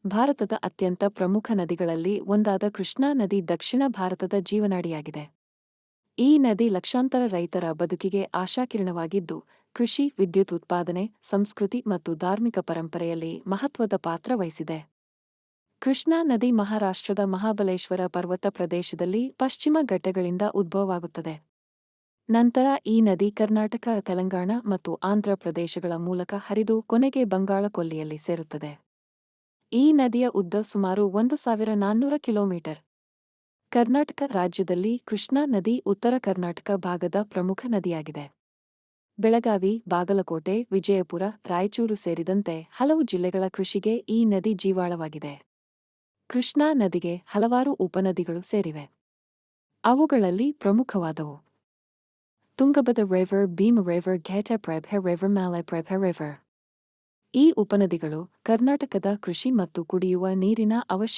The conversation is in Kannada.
ಭಾರತದ ಅತ್ಯಂತ ಪ್ರಮುಖ ನದಿಗಳಲ್ಲಿ ಒಂದಾದ ಕೃಷ್ಣಾ ನದಿ ದಕ್ಷಿಣ ಭಾರತದ ಜೀವನಾಡಿಯಾಗಿದೆ. ಈ ನದಿ ಲಕ್ಷಾಂತರ ರೈತರ ಬದುಕಿಗೆ ಆಶಾಕಿರಣವಾಗಿದ್ದು, ಕೃಷಿ, ವಿದ್ಯುತ್ ಉತ್ಪಾದನೆ, ಸಂಸ್ಕೃತಿ ಮತ್ತು ಧಾರ್ಮಿಕ ಪರಂಪರೆಯಲ್ಲಿ ಮಹತ್ವದ ಪಾತ್ರ ವಹಿಸಿದೆ. ಕೃಷ್ಣಾ ನದಿ ಮಹಾರಾಷ್ಟ್ರದ ಮಹಾಬಲೇಶ್ವರ ಪರ್ವತ ಪ್ರದೇಶದಲ್ಲಿ ಪಶ್ಚಿಮ ಘಟ್ಟಗಳಿಂದ ಉದ್ಭವವಾಗುತ್ತದೆ. ನಂತರ ಈ ನದಿ ಕರ್ನಾಟಕ, ತೆಲಂಗಾಣ ಮತ್ತು ಆಂಧ್ರ ಪ್ರದೇಶಗಳ ಮೂಲಕ ಹರಿದು ಕೊನೆಗೆ ಬಂಗಾಳ ಕೊಲ್ಲಿಯಲ್ಲಿ ಸೇರುತ್ತದೆ. ಈ ನದಿಯ ಉದ್ದ ಸುಮಾರು 1400 ಕಿಲೋಮೀಟರ್. ಕರ್ನಾಟಕ ರಾಜ್ಯದಲ್ಲಿ ಕೃಷ್ಣಾ ನದಿ ಉತ್ತರ ಕರ್ನಾಟಕ ಭಾಗದ ಪ್ರಮುಖ ನದಿಯಾಗಿದೆ. ಬೆಳಗಾವಿ, ಬಾಗಲಕೋಟೆ, ವಿಜಯಪುರ, ರಾಯಚೂರು ಸೇರಿದಂತೆ ಹಲವು ಜಿಲ್ಲೆಗಳ ಕೃಷಿಗೆ ಈ ನದಿ ಜೀವಾಳವಾಗಿದೆ. ಕೃಷ್ಣಾ ನದಿಗೆ ಹಲವಾರು ಉಪನದಿಗಳು ಸೇರಿವೆ. ಅವುಗಳಲ್ಲಿ ಪ್ರಮುಖವಾದವು Tungabhadra river, Bhima river, Ghataprabha river, Malaprabha river. ಈ ಉಪನದಿಗಳು ಕರ್ನಾಟಕದ ಕೃಷಿ ಮತ್ತು ಕುಡಿಯುವ ನೀರಿನ ಅವಶ್ಯಕತೆ